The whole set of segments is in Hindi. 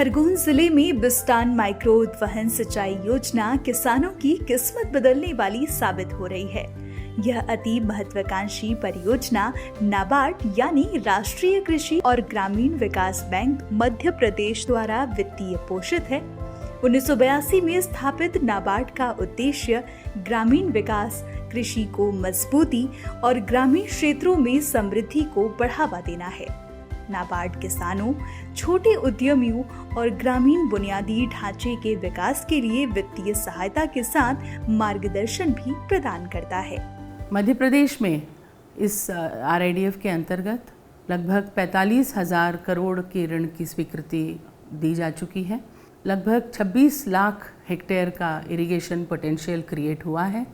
खरगोन जिले में बिस्टान माइक्रो उद्वहन सिंचाई योजना किसानों की किस्मत बदलने वाली साबित हो रही है। यह अति महत्वाकांक्षी परियोजना नाबार्ड यानी राष्ट्रीय कृषि और ग्रामीण विकास बैंक मध्य प्रदेश द्वारा वित्तीय पोषित है। 1982 में स्थापित नाबार्ड का उद्देश्य ग्रामीण विकास, कृषि को मजबूती और ग्रामीण क्षेत्रों में समृद्धि को बढ़ावा देना है। नाबार्ड किसानों, छोटे उद्यमियों और ग्रामीण बुनियादी ढांचे के विकास के लिए वित्तीय सहायता के साथ मार्गदर्शन भी प्रदान करता है। मध्य प्रदेश में इस RIDF के अंतर्गत लगभग 45,000 करोड़ के ऋण की स्वीकृति दी जा चुकी है। लगभग 26 लाख हेक्टेयर का इरिगेशन पोटेंशियल क्रिएट हुआ है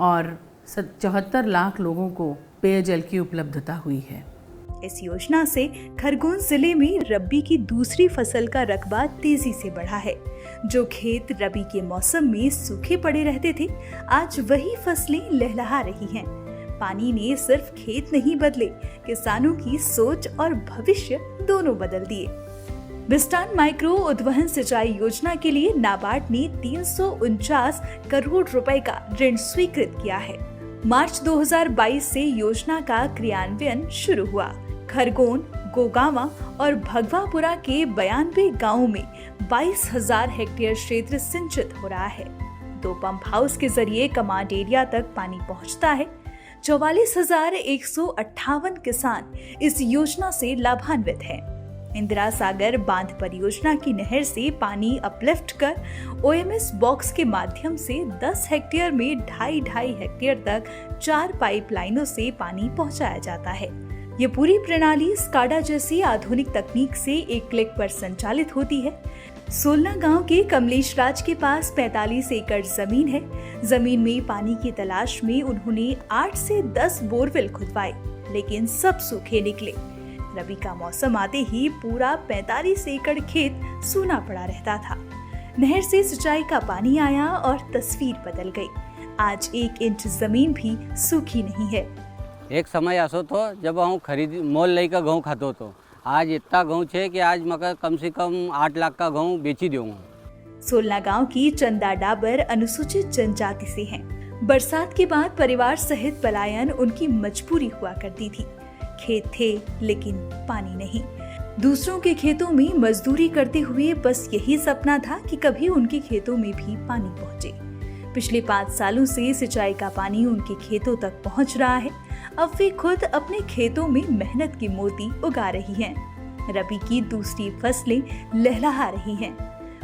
और 74 लाख लोगों को पेयजल की उपलब्धता हुई है। इस योजना से खरगोन जिले में रबी की दूसरी फसल का रकबा तेजी से बढ़ा है। जो खेत रबी के मौसम में सूखे पड़े रहते थे, आज वही फसलें लहलहा रही हैं। पानी ने सिर्फ खेत नहीं बदले, किसानों की सोच और भविष्य दोनों बदल दिए। बिस्टान माइक्रो उद्वहन सिंचाई योजना के लिए नाबार्ड ने 349 करोड़ रुपए का ऋण स्वीकृत किया है। मार्च 2022 से योजना का क्रियान्वयन शुरू हुआ। खरगोन, गोगावा और भगवापुरा के 92 गांवों में 22,000 हेक्टेयर क्षेत्र सिंचित हो रहा है। 2 पंप हाउस के जरिए कमांड एरिया तक पानी पहुंचता है। 44,158 किसान इस योजना से लाभान्वित हैं। इंदिरा सागर बांध परियोजना की नहर से पानी अपलिफ्ट कर OMS बॉक्स के माध्यम से 10 हेक्टेयर में 2.5 हेक्टेयर तक 4 पाइपलाइनों से पानी पहुंचाया जाता है। ये पूरी प्रणाली स्काडा जैसी आधुनिक तकनीक से एक क्लिक पर संचालित होती है। सोलना गांव के कमलेश राज के पास 45 एकड़ जमीन है। जमीन में पानी की तलाश में उन्होंने 8 से 10 बोरवेल खुदवाए, लेकिन सब सूखे निकले। रबी का मौसम आते ही पूरा 45 एकड़ खेत सूना पड़ा रहता था। नहर से सिंचाई का पानी आया और तस्वीर बदल गई। आज 1 इंच जमीन भी सूखी नहीं है। एक समय ऐसो तो जब हम खरीद मोल लेकर गेहूँ खातो तो आज इतना गेहूँ है कि आज मगर कम से कम 8 लाख का गेहूँ बेची दूंगा। सोलना गांव की चंदा डाबर अनुसूचित जनजाति से हैं। बरसात के बाद परिवार सहित पलायन उनकी मजबूरी हुआ करती थी। खेत थे लेकिन पानी नहीं। दूसरों के खेतों में मजदूरी करते हुए बस यही सपना था कि कभी उनके खेतों में भी पानी पहुंचे। पिछले 5 सालों से सिंचाई का पानी उनके खेतों तक पहुंच रहा है। अब वे खुद अपने खेतों में मेहनत की मोती उगा रही हैं। रबी की दूसरी फसलें लहलहा रही हैं।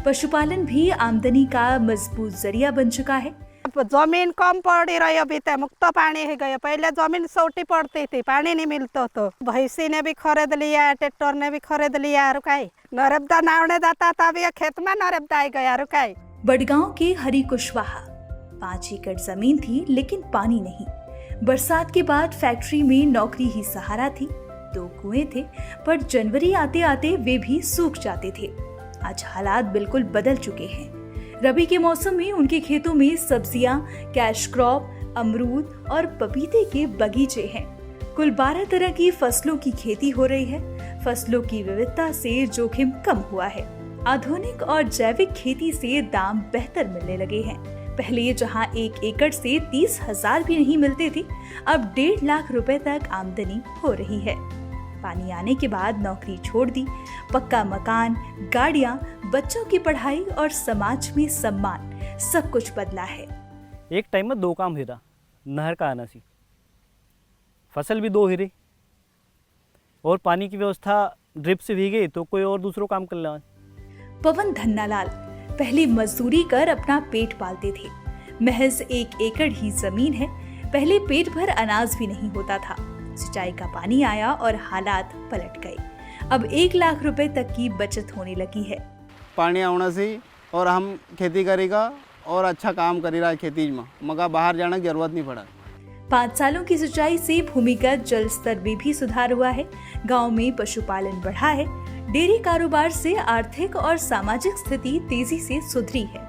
पशुपालन भी आमदनी का मजबूत जरिया बन चुका है। जमीन कम पड़ी रही, अभी तो मुक्त पानी है गया। पहले जमीन छोटी पड़ती थी, पानी नहीं मिलता तो भैंसी ने भी खरीद लिया, ट्रैक्टर ने भी खरीद लिया। रुकाई नरबदा नावने जाता था, अभी खेत में नरबदा आ गया। रुकाई बड़गांव के हरी कुशवाहा 5 एकड़ जमीन थी लेकिन पानी नहीं। बरसात के बाद फैक्ट्री में नौकरी ही सहारा थी। 2 कुएं थे, पर जनवरी आते आते वे भी सूख जाते थे। आज हालात बिल्कुल बदल चुके हैं। रबी के मौसम में उनके खेतों में सब्जियां, कैश क्रॉप, अमरूद और पपीते के बगीचे हैं। कुल 12 तरह की फसलों की खेती हो रही है। फसलों की विविधता से जोखिम कम हुआ है। आधुनिक और जैविक खेती से दाम बेहतर मिलने लगे हैं। पहले जहां 1 एकड़ से 30,000 भी नहीं मिलते थे, अब 1.5 लाख रुपए तक आमदनी हो रही है। पानी आने के बाद नौकरी छोड़ दी। पक्का मकान, गाड़ियां, बच्चों की पढ़ाई और समाज में सम्मान, सब कुछ बदला है। एक टाइम में 2 काम हिरा, नहर का आना सी, फसल भी 2 हिरे और पानी की व्यवस्था ड्रिप से भी गई तो कोई और दूसरों काम कर लें। पवन धन्नालाल पहले मजदूरी कर अपना पेट पालते थे। महज 1 एकड़ ही जमीन है। पहले पेट भर अनाज भी नहीं होता था। सिंचाई का पानी आया और हालात पलट गए। अब 1 लाख रुपए तक की बचत होने लगी है। पानी आना से और हम खेती करेगा और अच्छा काम करेगा खेती में, मगर बाहर जाने की जरूरत नहीं पड़ा। 5 सालों की सिंचाई से भूमिगत जल स्तर में भी सुधार हुआ है। गांव में पशुपालन बढ़ा है। डेयरी कारोबार से आर्थिक और सामाजिक स्थिति तेजी से सुधरी है।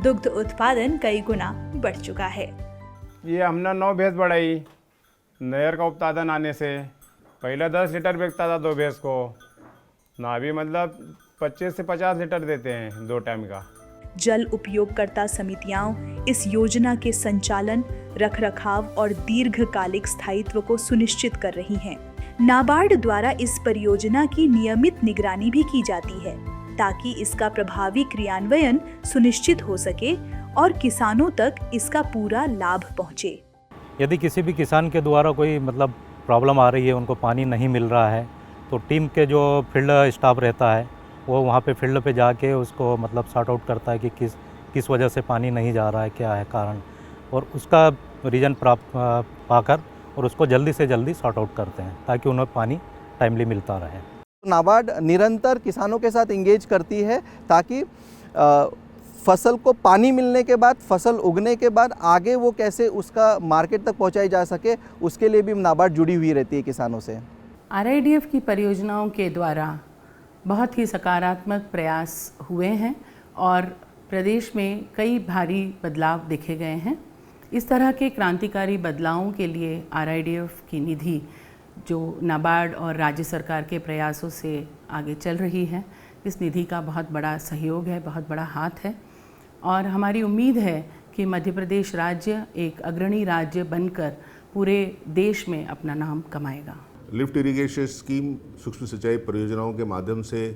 दुग्ध उत्पादन कई गुना बढ़ चुका है। ये हमने 9 भैंस बढ़ाई। नहर का उत्पादन आने से पहले 10 लीटर बिकता था 2 भैंस को, ना भी मतलब 25 से 50 लीटर देते हैं 2 टाइम का। जल उपयोगकर्ता समितियां इस योजना के संचालन, रखरखाव और दीर्घकालिक स्थायित्व को सुनिश्चित कर रही हैं। नाबार्ड द्वारा इस परियोजना की नियमित निगरानी भी की जाती है ताकि इसका प्रभावी क्रियान्वयन सुनिश्चित हो सके और किसानों तक इसका पूरा लाभ पहुंचे। यदि किसी भी किसान के द्वारा कोई मतलब प्रॉब्लम आ रही है, उनको पानी नहीं मिल रहा है, तो टीम के जो फील्ड स्टाफ रहता है वो वहाँ पे फील्ड पे जाके उसको मतलब सॉर्ट आउट करता है कि किस वजह से पानी नहीं जा रहा है, क्या है कारण, और उसका रीज़न पाकर और उसको जल्दी से जल्दी सॉर्ट आउट करते हैं ताकि उन्हें पानी टाइमली मिलता रहे। नाबार्ड निरंतर किसानों के साथ इंगेज करती है ताकि फसल को पानी मिलने के बाद, फसल उगने के बाद आगे वो कैसे उसका मार्केट तक पहुंचाई जा सके, उसके लिए भी नाबार्ड जुड़ी हुई रहती है किसानों से। RIDF की परियोजनाओं के द्वारा बहुत ही सकारात्मक प्रयास हुए हैं और प्रदेश में कई भारी बदलाव देखे गए हैं। इस तरह के क्रांतिकारी बदलावों के लिए RIDF की निधि जो नाबार्ड और राज्य सरकार के प्रयासों से आगे चल रही है, इस निधि का बहुत बड़ा सहयोग है, बहुत बड़ा हाथ है और हमारी उम्मीद है कि मध्य प्रदेश राज्य एक अग्रणी राज्य बनकर पूरे देश में अपना नाम कमाएगा। लिफ्ट इरिगेशन स्कीम सूक्ष्म सिंचाई परियोजनाओं के माध्यम से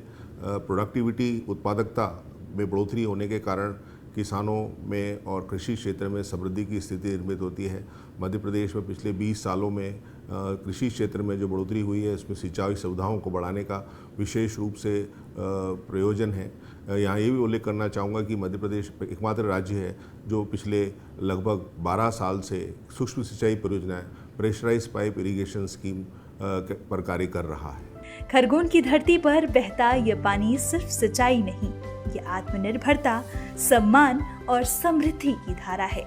प्रोडक्टिविटी, उत्पादकता में बढ़ोतरी होने के कारण किसानों में और कृषि क्षेत्र में समृद्धि की स्थिति निर्मित होती है। मध्य प्रदेश में पिछले 20 सालों में कृषि क्षेत्र में जो बढ़ोतरी हुई है, इसमें सिंचाई सुविधाओं को बढ़ाने का विशेष रूप से प्रयोजन है। यहाँ ये भी उल्लेख करना चाहूँगा कि मध्य प्रदेश एकमात्र राज्य है जो पिछले लगभग 12 साल से सूक्ष्म सिंचाई परियोजनाएं, प्रेशराइज पाइप इरिगेशन स्कीम पर कार्य कर रहा है। खरगोन की धरती पर बहता ये पानी सिर्फ सिंचाई नहीं, ये आत्मनिर्भरता, सम्मान और समृद्धि की धारा है।